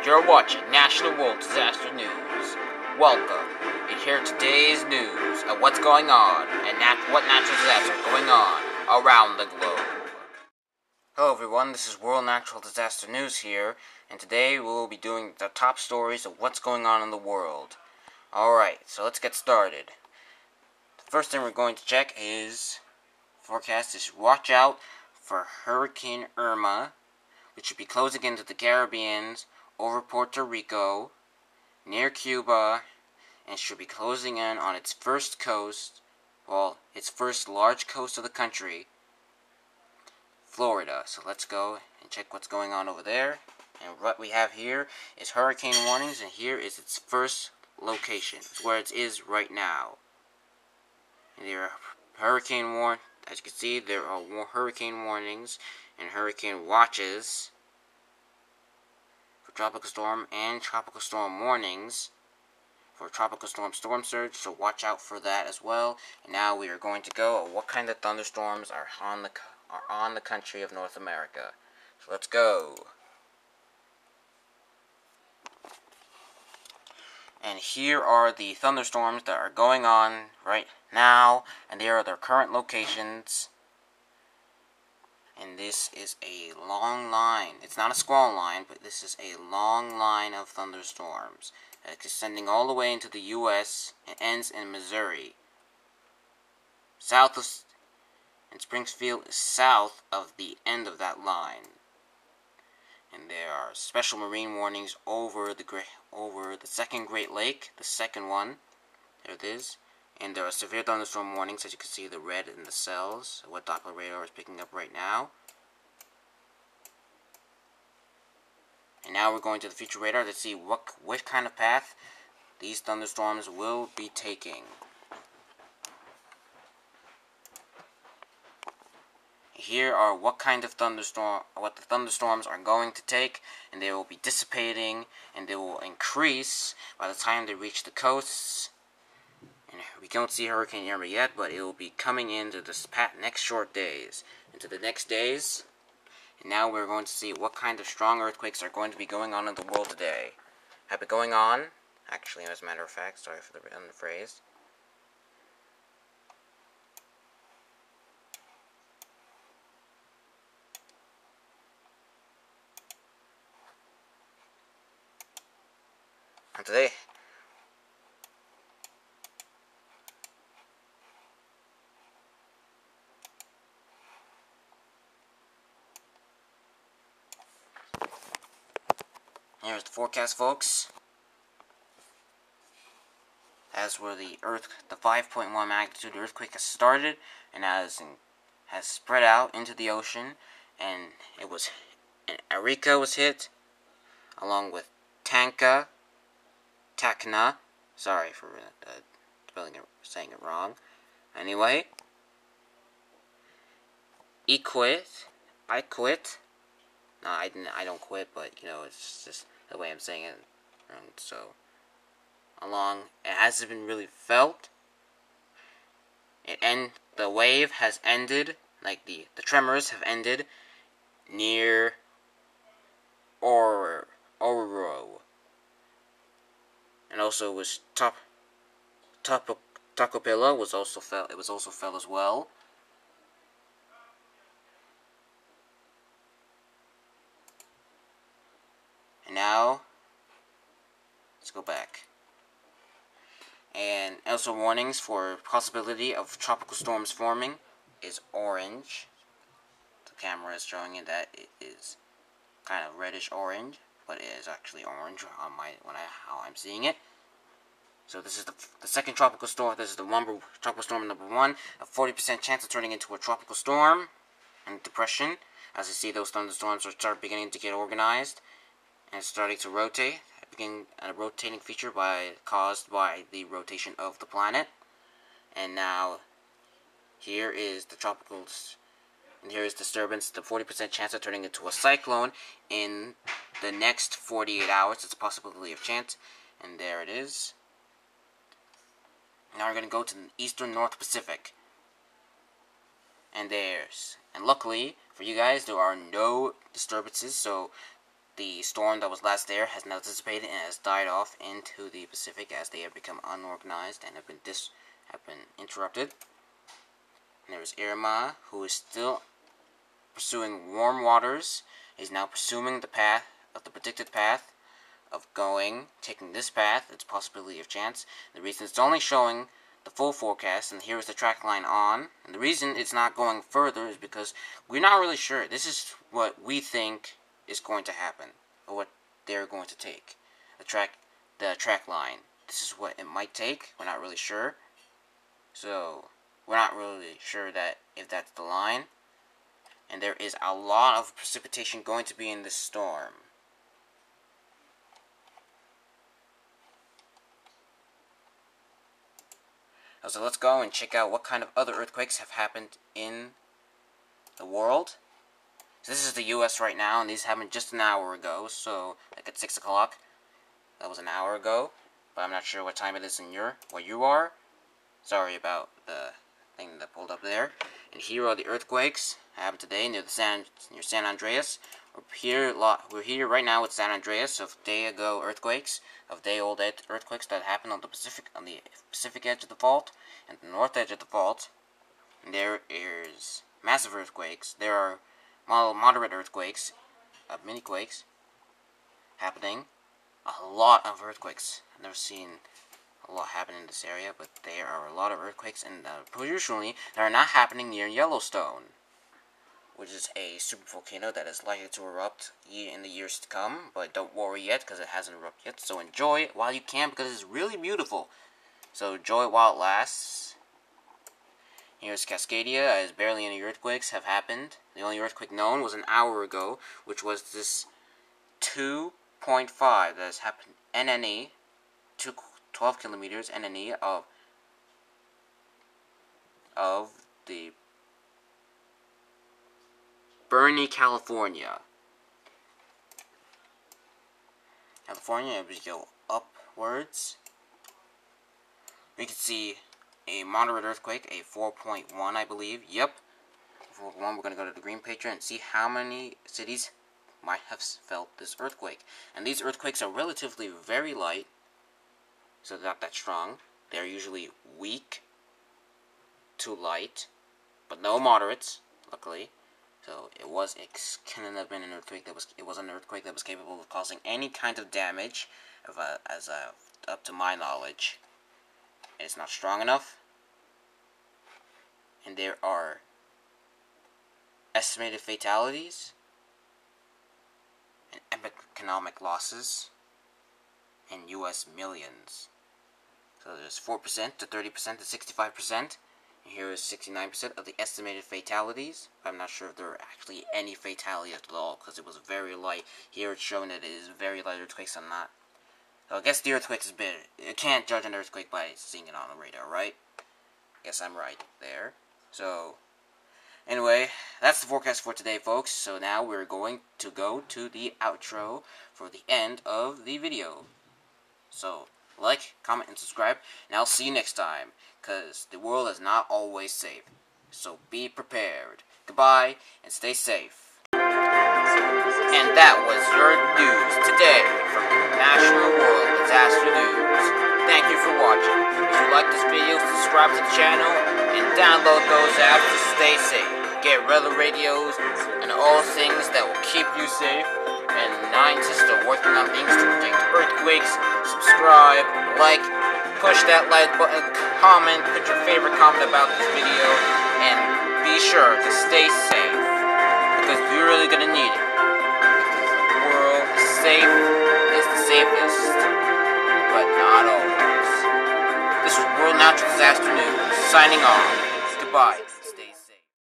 You're watching National World Disaster News. Welcome. And here are today's news of what's going on and what natural disasters are going on around the globe. Hello everyone, this is World Natural Disaster News here, and today we'll be doing the top stories of what's going on in the world. Alright, so let's get started. The first thing we're going to check is forecast is watch out for Hurricane Irma, which should be closing into the Caribbean over Puerto Rico, near Cuba, and should be closing in on its first coast, its first large coast of the country, Florida. So let's go and check what's going on over there. And what we have here is hurricane warnings, and here is its first location. It's where it is right now. And there are as you can see, there are hurricane warnings and hurricane watches for tropical storm and tropical storm warnings for tropical storm surge, so watch out for that as well. And now we are going to go at what kind of thunderstorms are on the country of North America. So let's go. And here are the thunderstorms that are going on right now, and there are their current locations. And this is a long line. It's not a squall line, but this is a long line of thunderstorms extending all the way into the U.S. and ends in Missouri. And Springfield is south of the end of that line. And there are special marine warnings over the second Great Lake, the second one. There it is. And there are severe thunderstorm warnings, as you can see the red in the cells, what Doppler radar is picking up right now. And now we're going to the future radar to see what kind of path these thunderstorms will be taking. Here are what the thunderstorms are going to take, and they will be dissipating, and they will increase by the time they reach the coasts. And we don't see Hurricane Irma yet, but it will be coming into the next into the next days. And now we're going to see what kind of strong earthquakes are going to be going on in the world today. Have been going on, actually, as a matter of fact, sorry for the phrase. And today, here's the forecast, folks. As where the 5.1 magnitude earthquake has started and has spread out into the ocean, and Arica was hit, along with Tacna. Sorry for saying it wrong. Anyway, I quit. No, I don't quit, but it's just the way I'm saying it. And so, it hasn't been really felt. The wave has ended, like the tremors have ended near Oruro. And also was Tocopilla was also felt. It was also felt as well. And now, let's go back. And also warnings for possibility of tropical storms forming is orange. The camera is showing it that it is kind of reddish orange, but it is actually orange on how I'm seeing it. So this is the second tropical storm. This is the tropical storm number 1. A 40% chance of turning into a tropical storm and depression. As you see, those thunderstorms are beginning to get organized and starting to rotate. A rotating feature caused by the rotation of the planet. And now, here is the and here is disturbance, the 40% chance of turning into a cyclone in the next 48 hours. It's a possibility of chance. And there it is. Now we're going to go to the eastern North Pacific. And luckily, for you guys, there are no disturbances, so the storm that was last there has now dissipated and has died off into the Pacific as they have become unorganized and have been interrupted. And there is Irma, who is still pursuing warm waters, is now pursuing the path of the predicted path of taking this path. It's a possibility of chance. The reason it's only showing the full forecast, and here is the track line on, and the reason it's not going further is because we're not really sure. This is what we think is going to happen, or what they're going to take. The track line. This is what it might take. We're not really sure. So we're not really sure that if that's the line. And there is a lot of precipitation going to be in this storm. So let's go and check out what kind of other earthquakes have happened in the world. So this is the US right now, and these happened just an hour ago, so like at 6 o'clock. That was an hour ago, but I'm not sure what time it is in where you are. Sorry about the thing that pulled up there. And here are the earthquakes that happened today near San Andreas. We're here right now with San Andreas of day-ago earthquakes, of day-old earthquakes that happened on the Pacific edge of the fault and the north edge of the fault. And there is massive earthquakes. There are moderate earthquakes, mini quakes happening. A lot of earthquakes. I've never seen a lot happen in this area, but there are a lot of earthquakes, and usually they are not happening near Yellowstone, which is a supervolcano that is likely to erupt in the years to come. But don't worry yet, because it hasn't erupted yet. So enjoy it while you can, because it's really beautiful. So enjoy it while it lasts. Here's Cascadia, as barely any earthquakes have happened. The only earthquake known was an hour ago, which was this 2.5 that has happened NNE, 12 kilometers NNE of the Bernie, California. If we go upwards, we can see a moderate earthquake, a 4.1, I believe. Yep, 4.1. We're going to go to the green picture and see how many cities might have felt this earthquake. And these earthquakes are relatively very light, so they're not that strong. They're usually weak to light, but no moderates, luckily. So it couldn't have been an earthquake that was capable of causing any kind of damage, up to my knowledge. And it's not strong enough. And there are estimated fatalities and economic losses in US millions. So there's 4% to 30% to 65%. And here is 69% of the estimated fatalities. I'm not sure if there are actually any fatalities at all, because it was very light. Here it's showing that it is very light earthquakes. So I guess the earthquake is big. You can't judge an earthquake by seeing it on the radar, right? Guess I'm right there. So anyway, that's the forecast for today, folks. So now we're going to go to the outro for the end of the video. So like, comment, and subscribe, and I'll see you next time, because the world is not always safe. So be prepared. Goodbye, and stay safe. And that was your news today from National World Disaster News. Thank you for watching. If you like this video, subscribe to the channel, and download those apps to stay safe. Get weather radios, and all things that will keep you safe. And scientists are working on things to predict earthquakes. Subscribe, like, push that like button, comment, put your favorite comment about this video, and be sure to stay safe, because you're really gonna need it. Because the world is the safest, but not always. This was World Natural Disaster News, signing off. Goodbye.